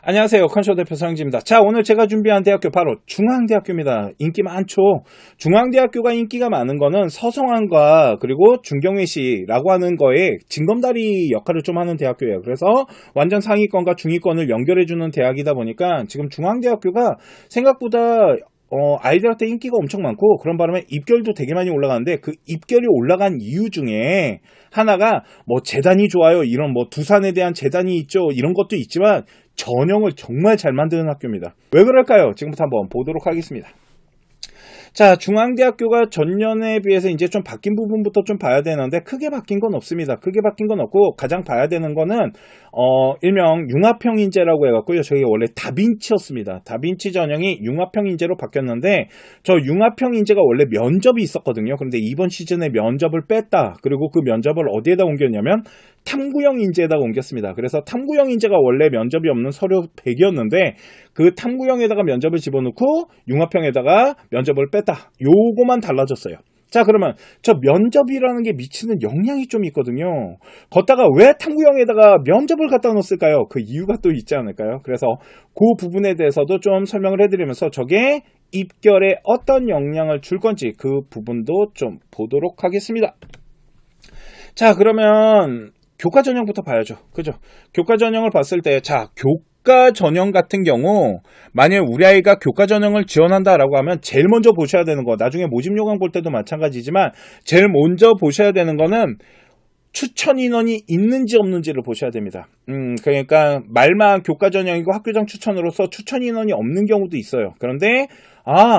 안녕하세요. 컨쇼 대표 서영지입니다. 자, 오늘 제가 준비한 대학교 바로 중앙대학교입니다. 인기 많죠. 중앙대학교가 인기가 많은 거는 서성한과 그리고 중경외시라고 하는 거에 징검다리 역할을 좀 하는 대학교예요. 그래서 완전 상위권과 중위권을 연결해주는 대학이다 보니까 지금 중앙대학교가 생각보다 아이들한테 인기가 엄청 많고, 그런 바람에 입결도 되게 많이 올라가는데, 그 입결이 올라간 이유 중에 하나가 뭐 재단이 좋아요, 이런 뭐 두산에 대한 재단이 있죠, 이런 것도 있지만 전형을 정말 잘 만드는 학교입니다. 왜 그럴까요? 지금부터 한번 보도록 하겠습니다. 자, 중앙대학교가 전년에 비해서 이제 좀 바뀐 부분부터 좀 봐야 되는데, 크게 바뀐 건 없습니다. 크게 바뀐 건 없고, 가장 봐야 되는 거는 일명 융합형 인재라고 해갖고요. 저게 원래 다빈치였습니다. 다빈치 전형이 융합형 인재로 바뀌었는데, 저 융합형 인재가 원래 면접이 있었거든요. 그런데 이번 시즌에 면접을 뺐다. 그리고 그 면접을 어디에다 옮겼냐면 탐구형 인재에다가 옮겼습니다. 그래서 탐구형 인재가 원래 면접이 없는 서류 100이었는데 그 탐구형에다가 면접을 집어넣고 융합형에다가 면접을 뺐다. 요거만 달라졌어요. 자, 그러면 저 면접이라는 게 미치는 영향이 좀 있거든요. 걷다가 왜 탐구형에다가 면접을 갖다 놓았을까요? 그 이유가 또 있지 않을까요? 그래서 그 부분에 대해서도 좀 설명을 해드리면서 저게 입결에 어떤 영향을 줄 건지 그 부분도 좀 보도록 하겠습니다. 자, 그러면 교과 전형부터 봐야죠. 그죠? 교과 전형을 봤을 때, 자, 교과 전형 같은 경우, 만약에 우리 아이가 교과 전형을 지원한다라고 하면 제일 먼저 보셔야 되는 거, 나중에 모집 요강 볼 때도 마찬가지지만 제일 먼저 보셔야 되는 거는 추천 인원이 있는지 없는지를 보셔야 됩니다. 그러니까 말만 교과 전형이고 학교장 추천으로서 추천 인원이 없는 경우도 있어요. 그런데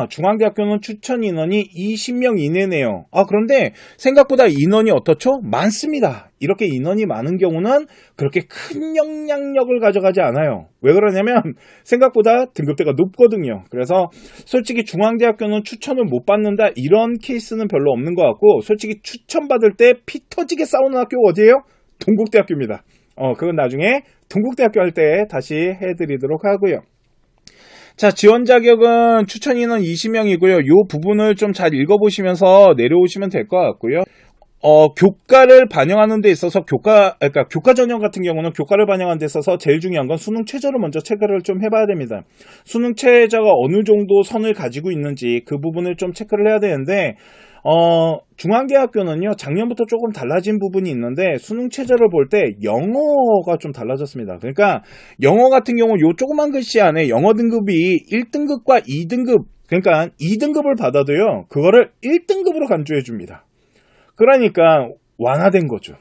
중앙대학교는 추천 인원이 20명 이내네요. 그런데 생각보다 인원이 어떻죠? 많습니다. 이렇게 인원이 많은 경우는 그렇게 큰 영향력을 가져가지 않아요. 왜 그러냐면 생각보다 등급대가 높거든요. 그래서 솔직히 중앙대학교는 추천을 못 받는다, 이런 케이스는 별로 없는 것 같고, 솔직히 추천받을 때 피 터지게 싸우는 학교가 어디예요? 동국대학교입니다. 그건 나중에 동국대학교 할 때 다시 해드리도록 하고요. 자, 지원 자격은 추천 인원 20명이고요. 이 부분을 좀 잘 읽어보시면서 내려오시면 될 것 같고요. 교과를 반영하는 데 있어서 그러니까 교과 전형 같은 경우는 교과를 반영하는 데 있어서 제일 중요한 건 수능 최저를 먼저 체크를 좀 해봐야 됩니다. 수능 최저가 어느 정도 선을 가지고 있는지 그 부분을 좀 체크를 해야 되는데, 중앙대학교는요, 작년부터 조금 달라진 부분이 있는데, 수능 최저를 볼 때 영어가 좀 달라졌습니다. 그러니까 영어 같은 경우 요 조그만 글씨 안에 영어 등급이 1등급과 2등급, 그러니까 2등급을 받아도요, 그거를 1등급으로 간주해 줍니다. 그러니까 완화된 거죠.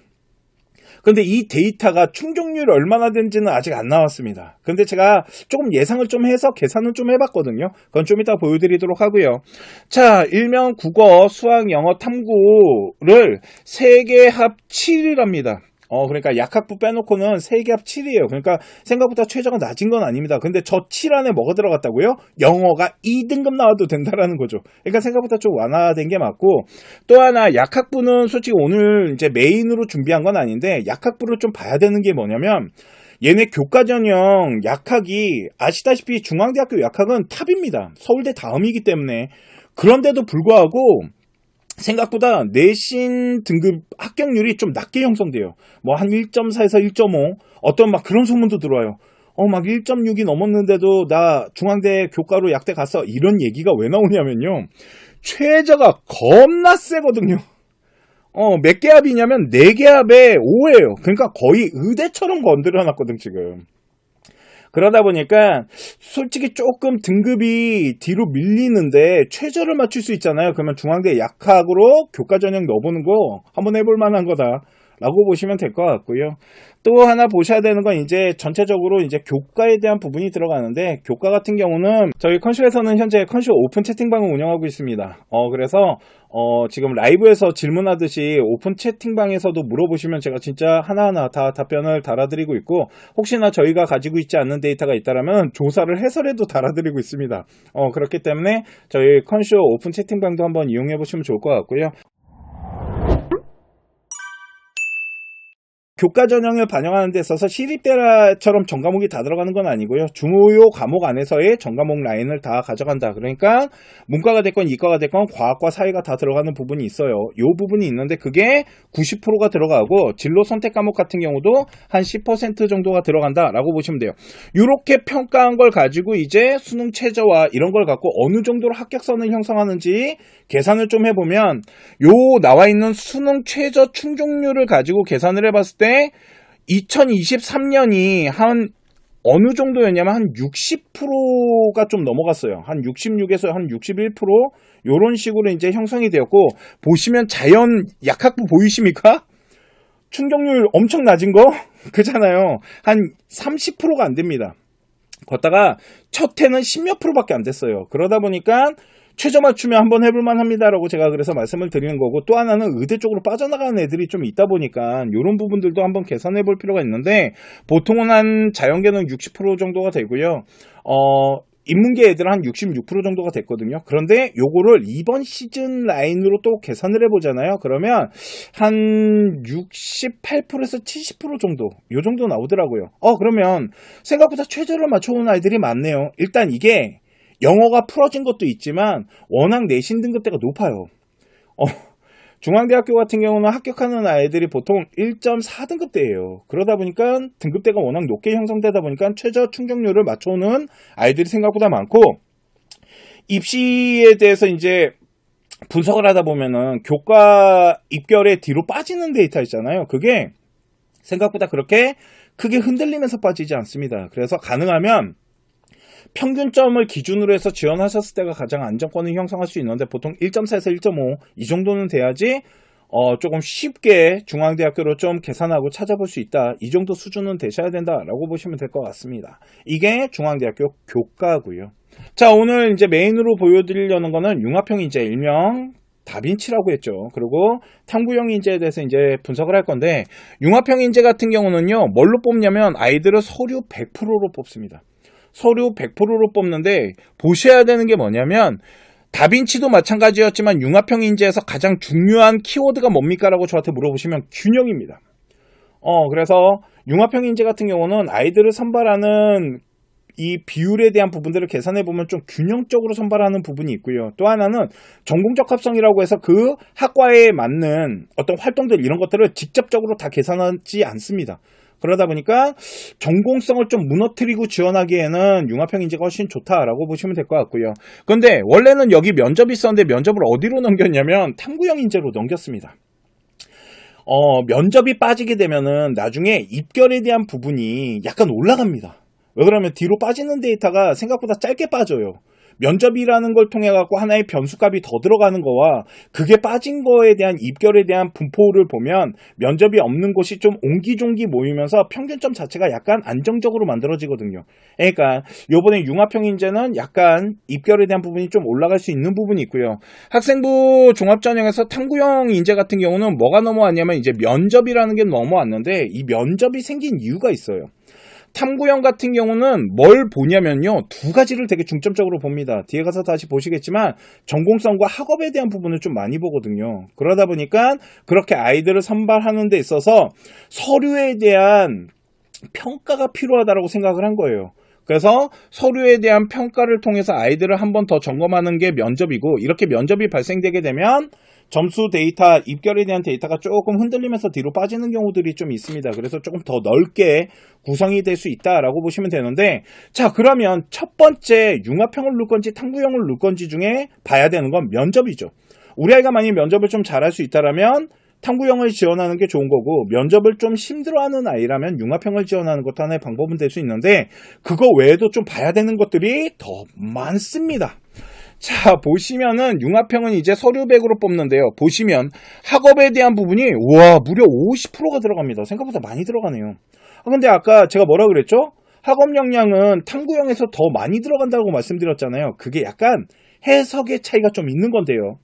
근데 이 데이터가 충족률이 얼마나 된지는 아직 안 나왔습니다. 근데 제가 조금 예상을 좀 해서 계산을 좀 해봤거든요. 그건 좀 이따 보여드리도록 하고요. 자, 일명 국어, 수학, 영어, 탐구를 세계 합 7이랍니다. 그러니까 약학부 빼놓고는 세계 합 7이에요. 그러니까 생각보다 최저가 낮은 건 아닙니다. 근데 저 7 안에 뭐가 들어갔다고요? 영어가 2등급 나와도 된다라는 거죠. 그러니까 생각보다 좀 완화된 게 맞고, 또 하나 약학부는 솔직히 오늘 이제 메인으로 준비한 건 아닌데, 약학부를 좀 봐야 되는 게 뭐냐면, 얘네 교과 전형 약학이 아시다시피 중앙대학교 약학은 탑입니다. 서울대 다음이기 때문에. 그런데도 불구하고 생각보다 내신 등급 합격률이 좀 낮게 형성돼요. 뭐 한 1.4에서 1.5, 어떤 막 그런 소문도 들어와요. 막 1.6이 넘었는데도 나 중앙대 교과로 약대 갔어, 이런 얘기가 왜 나오냐면요, 최저가 겁나 세거든요. 몇 개 합이냐면 4개 합에 5예요. 그러니까 거의 의대처럼 건드려놨거든 지금. 그러다 보니까 솔직히 조금 등급이 뒤로 밀리는데 최저를 맞출 수 있잖아요. 그러면 중앙대 약학으로 교과 전형 넣어보는 거 한번 해볼 만한 거다 라고 보시면 될 것 같고요. 또 하나 보셔야 되는 건 이제 전체적으로 이제 교과에 대한 부분이 들어가는데, 교과 같은 경우는 저희 컨쇼에서는 현재 컨쇼 오픈 채팅방을 운영하고 있습니다. 그래서 지금 라이브에서 질문하듯이 오픈 채팅방에서도 물어보시면 제가 진짜 하나하나 다 답변을 달아드리고 있고, 혹시나 저희가 가지고 있지 않는 데이터가 있다라면 조사를 해서라도 달아드리고 있습니다. 그렇기 때문에 저희 컨쇼 오픈 채팅방도 한번 이용해 보시면 좋을 것 같고요. 교과 전형을 반영하는 데 있어서 시립대처럼 전 과목이 다 들어가는 건 아니고요. 주요 과목 안에서의 전 과목 라인을 다 가져간다. 그러니까 문과가 됐건 이과가 됐건 과학과 사회가 다 들어가는 부분이 있어요. 이 부분이 있는데 그게 90%가 들어가고 진로 선택 과목 같은 경우도 한 10% 정도가 들어간다라고 보시면 돼요. 이렇게 평가한 걸 가지고 이제 수능 최저와 이런 걸 갖고 어느 정도로 합격선을 형성하는지 계산을 좀 해보면 요 나와 있는 수능 최저 충족률을 가지고 계산을 해봤을 때 2023년이 한 어느 정도였냐면 한 60%가 좀 넘어갔어요. 한 66에서 한 61% 요런 식으로 이제 형성이 되었고, 보시면 자연 약학부 보이십니까? 충족률 엄청 낮은 거 그잖아요. 한 30%가 안 됩니다. 걷다가 첫 해는 10몇 프로밖에 안 됐어요. 그러다 보니까 최저 맞추면 한번 해볼만 합니다라고 제가 그래서 말씀을 드리는 거고, 또 하나는 의대 쪽으로 빠져나가는 애들이 좀 있다 보니까 이런 부분들도 한번 계산해 볼 필요가 있는데, 보통은 한 자연계는 60% 정도가 되고요. 인문계 애들은 한 66% 정도가 됐거든요. 그런데 요거를 이번 시즌 라인으로 또 계산을 해보잖아요. 그러면 한 68%에서 70% 정도, 요 정도 나오더라고요. 그러면 생각보다 최저를 맞춰온 아이들이 많네요. 일단 이게 영어가 풀어진 것도 있지만 워낙 내신 등급대가 높아요. 중앙대학교 같은 경우는 합격하는 아이들이 보통 1.4등급대예요. 그러다 보니까 등급대가 워낙 높게 형성되다 보니까 최저 충족률을 맞춰오는 아이들이 생각보다 많고, 입시에 대해서 이제 분석을 하다 보면은 교과 입결의 뒤로 빠지는 데이터 있잖아요. 그게 생각보다 그렇게 크게 흔들리면서 빠지지 않습니다. 그래서 가능하면 평균점을 기준으로 해서 지원하셨을 때가 가장 안정권을 형성할 수 있는데, 보통 1.4에서 1.5 이 정도는 돼야지 조금 쉽게 중앙대학교로 좀 계산하고 찾아볼 수 있다. 이 정도 수준은 되셔야 된다라고 보시면 될 것 같습니다. 이게 중앙대학교 교과고요. 자, 오늘 이제 메인으로 보여드리려는 거는 융합형 인재, 일명 다빈치라고 했죠. 그리고 탐구형 인재에 대해서 이제 분석을 할 건데, 융합형 인재 같은 경우는요, 뭘로 뽑냐면 아이들을 서류 100%로 뽑습니다. 서류 100%로 뽑는데 보셔야 되는 게 뭐냐면, 다빈치도 마찬가지였지만 융합형 인재에서 가장 중요한 키워드가 뭡니까? 라고 저한테 물어보시면 균형입니다. 그래서 융합형 인재 같은 경우는 아이들을 선발하는 이 비율에 대한 부분들을 계산해 보면 좀 균형적으로 선발하는 부분이 있고요. 또 하나는 전공적 합성이라고 해서 그 학과에 맞는 어떤 활동들, 이런 것들을 직접적으로 다 계산하지 않습니다. 그러다 보니까 전공성을 좀 무너뜨리고 지원하기에는 융합형 인재가 훨씬 좋다라고 보시면 될 것 같고요. 그런데 원래는 여기 면접이 있었는데 면접을 어디로 넘겼냐면 탐구형 인재로 넘겼습니다. 면접이 빠지게 되면은 나중에 입결에 대한 부분이 약간 올라갑니다. 왜 그러면 뒤로 빠지는 데이터가 생각보다 짧게 빠져요. 면접이라는 걸 통해 갖고 하나의 변수값이 더 들어가는 거와 그게 빠진 거에 대한 입결에 대한 분포를 보면 면접이 없는 곳이 좀 옹기종기 모이면서 평균점 자체가 약간 안정적으로 만들어지거든요. 그러니까 요번에 융합형 인재는 약간 입결에 대한 부분이 좀 올라갈 수 있는 부분이 있고요. 학생부 종합전형에서 탐구형 인재 같은 경우는 뭐가 넘어왔냐면 이제 면접이라는 게 넘어왔는데, 이 면접이 생긴 이유가 있어요. 탐구형 같은 경우는 뭘 보냐면요, 두 가지를 되게 중점적으로 봅니다. 뒤에 가서 다시 보시겠지만 전공성과 학업에 대한 부분을 좀 많이 보거든요. 그러다 보니까 그렇게 아이들을 선발하는 데 있어서 서류에 대한 평가가 필요하다고 생각을 한 거예요. 그래서 서류에 대한 평가를 통해서 아이들을 한 번 더 점검하는 게 면접이고, 이렇게 면접이 발생되게 되면 점수 데이터, 입결에 대한 데이터가 조금 흔들리면서 뒤로 빠지는 경우들이 좀 있습니다. 그래서 조금 더 넓게 구성이 될 수 있다라고 보시면 되는데, 자, 그러면 첫 번째 융합형을 넣을 건지 탐구형을 넣을 건지 중에 봐야 되는 건 면접이죠. 우리 아이가 만약 면접을 좀 잘할 수 있다라면 탐구형을 지원하는 게 좋은 거고, 면접을 좀 힘들어하는 아이라면 융합형을 지원하는 것도 하나의 방법은 될 수 있는데, 그거 외에도 좀 봐야 되는 것들이 더 많습니다. 자, 보시면은 융합형은 이제 서류 100으로 뽑는데요. 보시면 학업에 대한 부분이 무려 50%가 들어갑니다. 생각보다 많이 들어가네요. 근데 아까 제가 뭐라 그랬죠? 학업 역량은 탐구형에서 더 많이 들어간다고 말씀드렸잖아요. 그게 약간 해석의 차이가 좀 있는 건데요.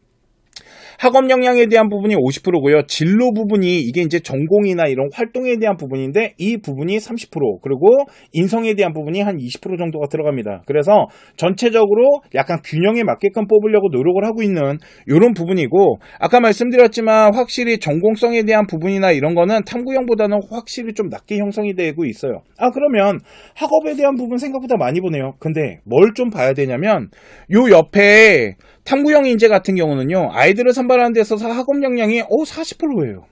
학업 역량에 대한 부분이 50%고요. 진로 부분이 이게 이제 전공이나 이런 활동에 대한 부분인데 이 부분이 30% 그리고 인성에 대한 부분이 한 20% 정도가 들어갑니다. 그래서 전체적으로 약간 균형에 맞게끔 뽑으려고 노력을 하고 있는 이런 부분이고 아까 말씀드렸지만 확실히 전공성에 대한 부분이나 이런 거는 탐구형보다는 확실히 좀 낮게 형성이 되고 있어요. 그러면 학업에 대한 부분 생각보다 많이 보네요. 근데 뭘 좀 봐야 되냐면 요 옆에 탐구형 인재 같은 경우는요. 아이들을 선발하는 데 있어서 학업 역량이 40%예요.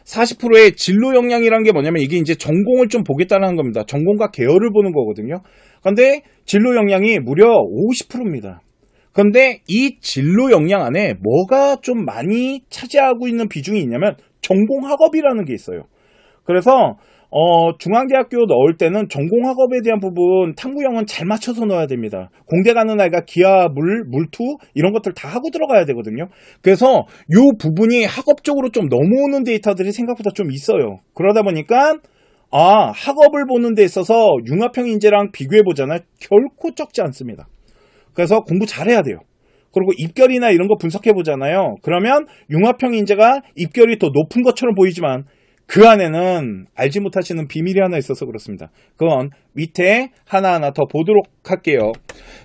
40%의 진로 역량이란 게 뭐냐면 이게 이제 전공을 좀 보겠다는 겁니다. 전공과 계열을 보는 거거든요. 근데 진로 역량이 무려 50%입니다. 근데 이 진로 역량 안에 뭐가 좀 많이 차지하고 있는 비중이 있냐면 전공 학업이라는 게 있어요. 그래서 중앙대학교 넣을 때는 전공학업에 대한 부분 탐구형은 잘 맞춰서 넣어야 됩니다. 공대 가는 아이가 기하, 물투 이런 것들 다 하고 들어가야 되거든요. 그래서 이 부분이 학업적으로 좀 넘어오는 데이터들이 생각보다 좀 있어요. 그러다 보니까 학업을 보는 데 있어서 융합형 인재랑 비교해 보잖아요. 결코 적지 않습니다. 그래서 공부 잘해야 돼요. 그리고 입결이나 이런 거 분석해 보잖아요. 그러면 융합형 인재가 입결이 더 높은 것처럼 보이지만 그 안에는 알지 못하시는 비밀이 하나 있어서 그렇습니다. 그건 밑에 하나하나 더 보도록 할게요.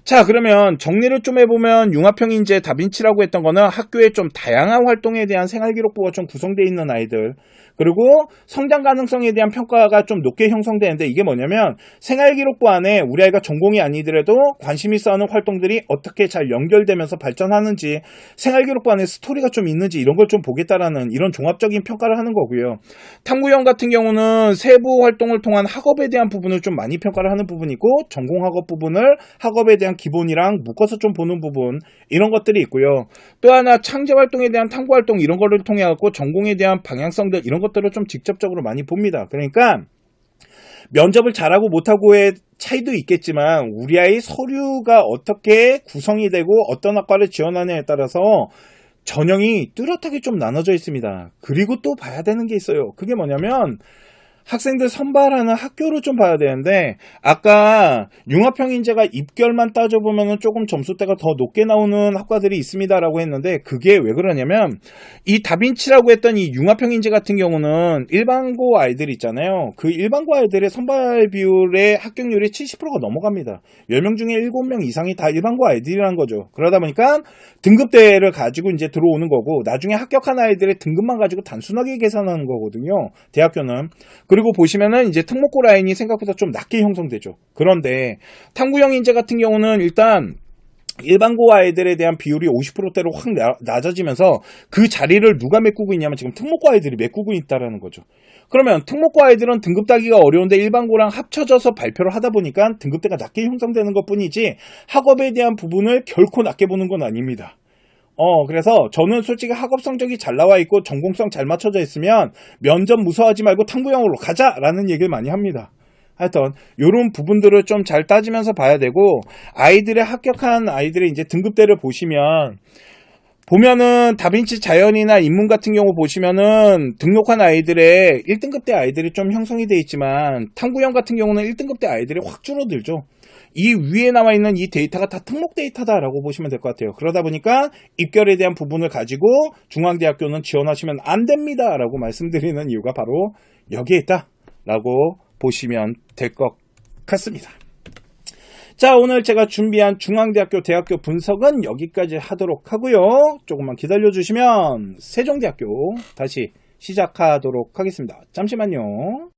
자, 그러면 정리를 좀 해보면 융합형 인재 다빈치라고 했던 거는 학교에 좀 다양한 활동에 대한 생활기록부가 좀 구성되어 있는 아이들, 그리고 성장 가능성에 대한 평가가 좀 높게 형성되는데 이게 뭐냐면 생활기록부 안에 우리 아이가 전공이 아니더라도 관심 있어 하는 활동들이 어떻게 잘 연결되면서 발전하는지, 생활기록부 안에 스토리가 좀 있는지 이런 걸 좀 보겠다라는 이런 종합적인 평가를 하는 거고요. 탐구형 같은 경우는 세부 활동을 통한 학업에 대한 부분을 좀 많이 평가를 하는 부분이고, 전공 학업 부분을 학업에 대한 기본이랑 묶어서 좀 보는 부분, 이런 것들이 있고요. 또 하나 창제 활동에 대한 탐구 활동 이런 거를 통해 갖고 전공에 대한 방향성들 이런 것들을 좀 직접적으로 많이 봅니다. 그러니까 면접을 잘하고 못하고의 차이도 있겠지만 우리 아이 서류가 어떻게 구성이 되고 어떤 학과를 지원하느냐에 따라서 전형이 뚜렷하게 좀 나눠져 있습니다. 그리고 또 봐야 되는 게 있어요. 그게 뭐냐면 학생들 선발하는 학교를 좀 봐야 되는데, 아까 융합형 인재가 입결만 따져보면 조금 점수대가 더 높게 나오는 학과들이 있습니다라고 했는데, 그게 왜 그러냐면 이 다빈치라고 했던 이 융합형 인재 같은 경우는 일반고 아이들 있잖아요. 그 일반고 아이들의 선발 비율의 합격률이 70%가 넘어갑니다. 10명 중에 7명 이상이 다 일반고 아이들이라는 거죠. 그러다 보니까 등급대를 가지고 이제 들어오는 거고, 나중에 합격한 아이들의 등급만 가지고 단순하게 계산하는 거거든요. 대학교는. 그리고 보시면은 이제 특목고 라인이 생각보다 좀 낮게 형성되죠. 그런데 탐구형 인재 같은 경우는 일단 일반고 아이들에 대한 비율이 50%대로 확 낮아지면서 그 자리를 누가 메꾸고 있냐면 지금 특목고 아이들이 메꾸고 있다라는 거죠. 그러면 특목고 아이들은 등급 따기가 어려운데 일반고랑 합쳐져서 발표를 하다 보니까 등급대가 낮게 형성되는 것 뿐이지 학업에 대한 부분을 결코 낮게 보는 건 아닙니다. 그래서 저는 솔직히 학업 성적이 잘 나와 있고 전공성 잘 맞춰져 있으면 면접 무서워하지 말고 탐구형으로 가자라는 얘기를 많이 합니다. 하여튼 이런 부분들을 좀 잘 따지면서 봐야 되고, 아이들의 합격한 아이들의 이제 등급대를 보면은 다빈치 자연이나 인문 같은 경우 보시면은 등록한 아이들의 1등급대 아이들이 좀 형성이 돼 있지만 탐구형 같은 경우는 1등급대 아이들이 확 줄어들죠. 이 위에 나와 있는 이 데이터가 다 특목 데이터다라고 보시면 될 것 같아요. 그러다 보니까 입결에 대한 부분을 가지고 중앙대학교는 지원하시면 안 됩니다라고 말씀드리는 이유가 바로 여기에 있다라고 보시면 될 것 같습니다. 자, 오늘 제가 준비한 중앙대학교 대학교 분석은 여기까지 하도록 하고요. 조금만 기다려주시면 세종대학교 다시 시작하도록 하겠습니다. 잠시만요.